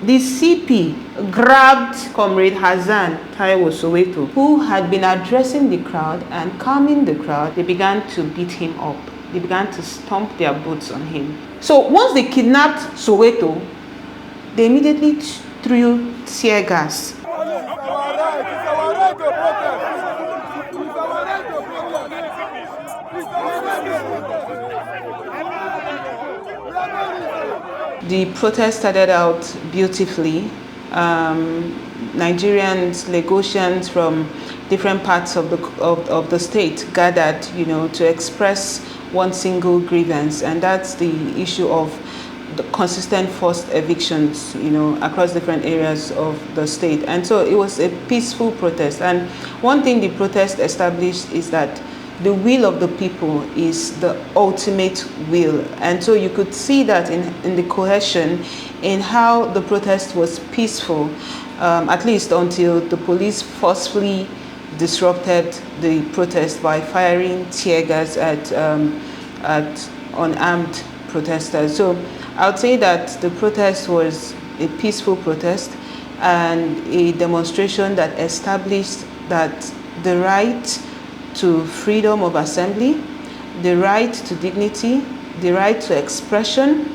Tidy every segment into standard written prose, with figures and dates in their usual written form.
the CP grabbed Comrade Hassan Taiwo Soweto, who had been addressing the crowd and calming the crowd. They began to beat him up. They began to stomp their boots on him. So once they kidnapped Soweto, they immediately threw tear gas. The protest started out beautifully. Nigerians, Lagosians from different parts of the state gathered, to express one single grievance, and that's the issue of the consistent forced evictions, across different areas of the state. And so it was a peaceful protest. And one thing the protest established is that the will of the people is the ultimate will. And so you could see that in the cohesion, in how the protest was peaceful, at least until the police forcefully disrupted the protest by firing tear gas at unarmed protesters. So I would say that the protest was a peaceful protest and a demonstration that established that the right to freedom of assembly, the right to dignity, the right to expression,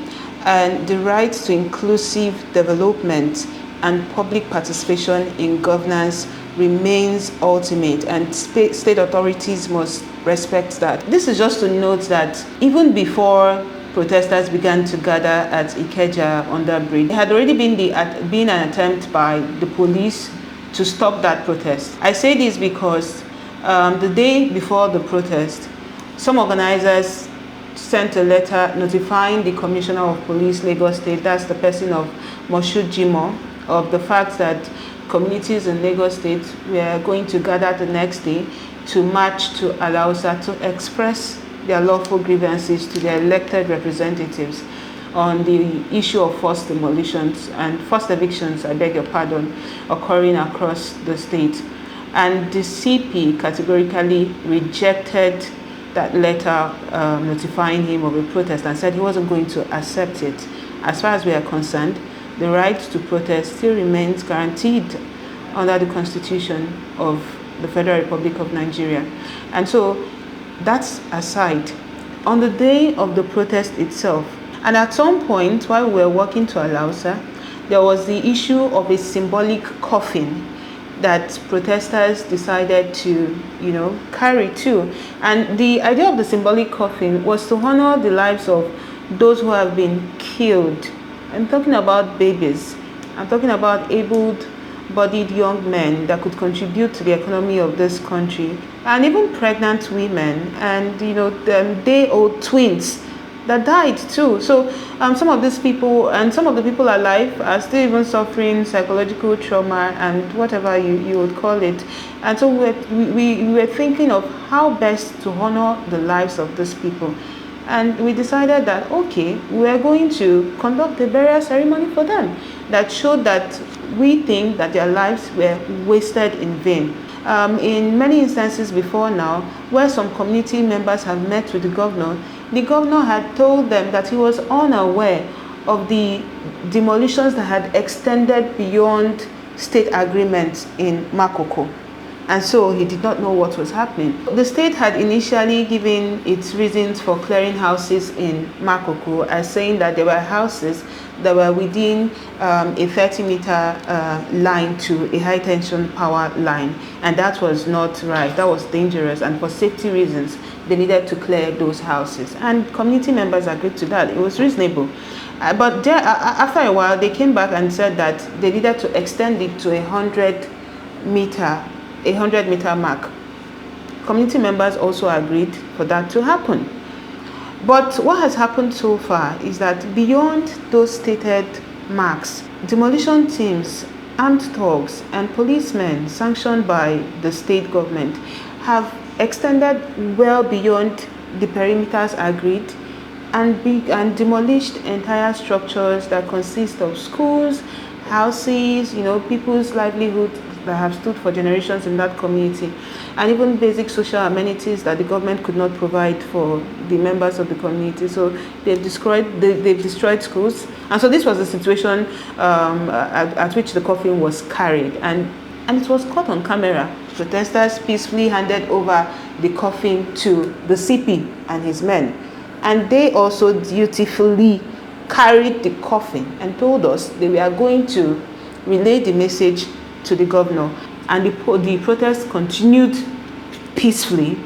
and the right to inclusive development and public participation in governance remains ultimate, and state authorities must respect that. This is just to note that even before protesters began to gather at Ikeja under bridge, there had already been an attempt by the police to stop that protest. I say this because the day before the protest, some organizers sent a letter notifying the Commissioner of Police, Lagos State, that's the person of Moshood Jimoh, of the fact that communities in Lagos State were going to gather the next day to march to Alausa to express their lawful grievances to their elected representatives on the issue of forced demolitions and forced evictions, I beg your pardon, occurring across the state. And the CP categorically rejected that letter notifying him of a protest and said he wasn't going to accept it. As far as we are concerned, the right to protest still remains guaranteed under the Constitution of the Federal Republic of Nigeria. And so that's aside. On the day of the protest itself, and at some point while we were walking to Alausa, there was the issue of a symbolic coffin that protesters decided to, carry too. And the idea of the symbolic coffin was to honor the lives of those who have been killed. I'm talking about babies. I'm talking about able-bodied young men that could contribute to the economy of this country, and even pregnant women and, day-old twins that died too. So some of these people and some of the people alive are still even suffering psychological trauma and whatever you would call it. And so we were thinking of how best to honor the lives of these people. And we decided that, okay, we are going to conduct a burial ceremony for them that showed that we think that their lives were wasted in vain. In many instances before now, where some community members have met with the governor had told them that he was unaware of the demolitions that had extended beyond state agreements in Makoko. And so he did not know what was happening. The state had initially given its reasons for clearing houses in Makoko as saying that there were houses that were within a 30-meter line to a high-tension power line. And that was not right. That was dangerous. And for safety reasons, they needed to clear those houses. And community members agreed to that. It was reasonable. But after a while, they came back and said that they needed to extend it to a 100-meter mark. Community members also agreed for that to happen. But what has happened so far is that beyond those stated marks, demolition teams, armed thugs, and policemen sanctioned by the state government have extended well beyond the perimeters agreed and demolished entire structures that consist of schools, houses, people's livelihood that have stood for generations in that community, and even basic social amenities that the government could not provide for the members of the community. So they've destroyed schools, and so this was the situation at which the coffin was carried, and it was caught on camera. Protesters peacefully handed over the coffin to the CP and his men, and they also dutifully carried the coffin and told us they were going to relay the message to the governor. And the protest continued peacefully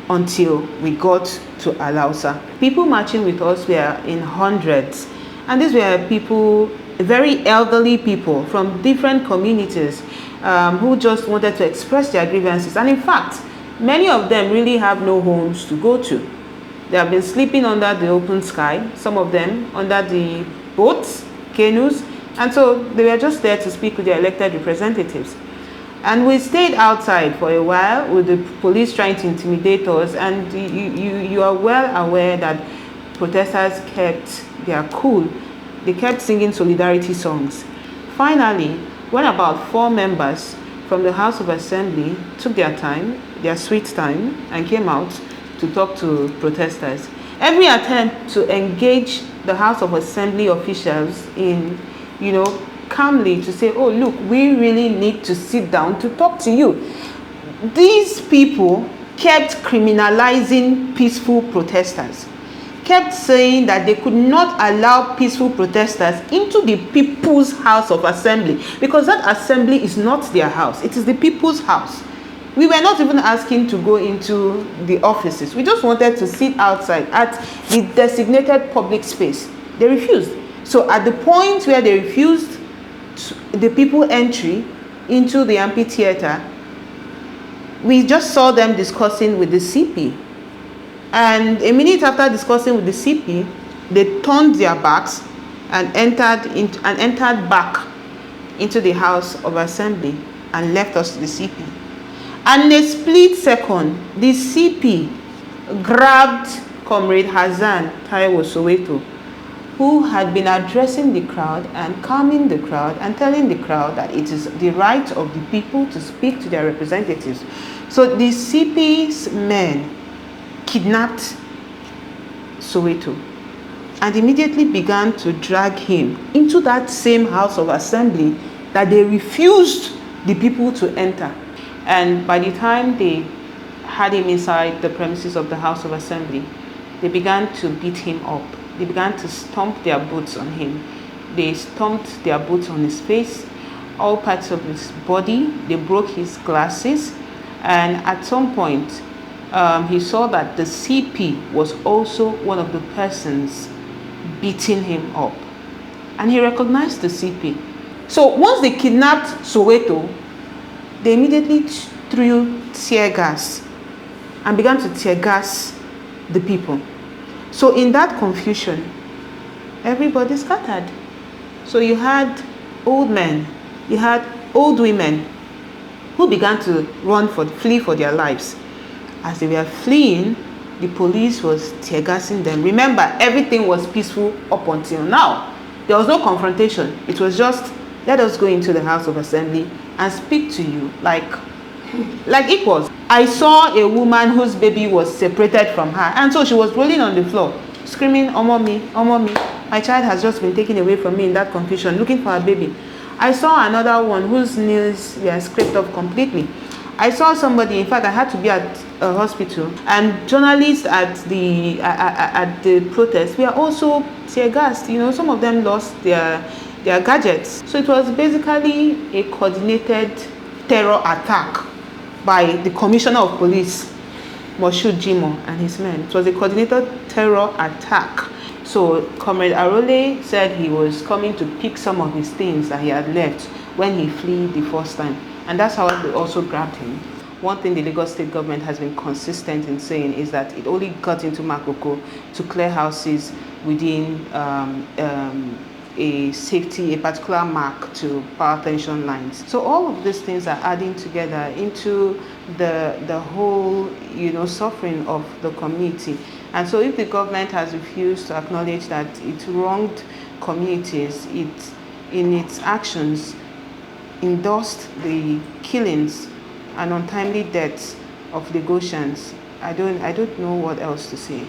until we got to Alausa. People marching with us were in hundreds, and these were people, very elderly people from different communities, who just wanted to express their grievances. And in fact, many of them really have no homes to go to. They have been sleeping under the open sky, some of them under the boats, canoes, and so they were just there to speak with their elected representatives. And we stayed outside for a while with the police trying to intimidate us, and you are well aware that protesters kept their cool. They kept singing solidarity songs. Finally, when about 4 members from the House of Assembly took their time, their sweet time, and came out to talk to protesters, every attempt to engage the House of Assembly officials in, calmly to say, oh, look, we really need to sit down to talk to you. These people kept criminalizing peaceful protesters, kept saying that they could not allow peaceful protesters into the People's House of Assembly, because that assembly is not their house, it is the people's house. We were not even asking to go into the offices. We just wanted to sit outside at the designated public space. They refused. So at the point where they refused the people entry into the amphitheater, we just saw them discussing with the CP. And a minute after discussing with the CP, they turned their backs and entered back into the House of Assembly and left us to the CP. And in a split second, the CP grabbed Comrade Hassan Taiwo Soweto, who had been addressing the crowd and calming the crowd and telling the crowd that it is the right of the people to speak to their representatives. So the CP's men kidnapped Soweto and immediately began to drag him into that same House of Assembly that they refused the people to enter. And by the time they had him inside the premises of the House of Assembly, they began to beat him up. They began to stomp their boots on him. They stomped their boots on his face, all parts of his body. They broke his glasses. And at some point, he saw that the CP was also one of the persons beating him up. And he recognized the CP. So once they kidnapped Soweto, they immediately threw tear gas and began to tear gas the people. So in that confusion, everybody scattered. So you had old men, you had old women who began to flee for their lives. As they were fleeing, the police was tear gassing them. Remember, everything was peaceful up until now. There was no confrontation. It was just, let us go into the House of Assembly and speak to you like equals. I saw a woman whose baby was separated from her, and so she was rolling on the floor, screaming, "Omo me, Omo me. My child has just been taken away from me," in that confusion, looking for her baby. I saw another one whose nails were scraped off completely. I saw somebody, in fact, I had to be at a hospital, and journalists at the protest were also tear gassed. Some of them lost their gadgets. So it was basically a coordinated terror attack by the Commissioner of Police, Moshood Jimo, and his men. It was a coordinated terror attack. So Comrade Arole said he was coming to pick some of his things that he had left when he fled the first time. And that's how they also grabbed him. One thing the Lagos state government has been consistent in saying is that it only got into Makoko to clear houses within a particular mark to power tension lines. So all of these things are adding together into the whole, suffering of the community. And so if the government has refused to acknowledge that it wronged communities, in its actions, endorsed the killings and untimely deaths of Lagosians. I don't know what else to say.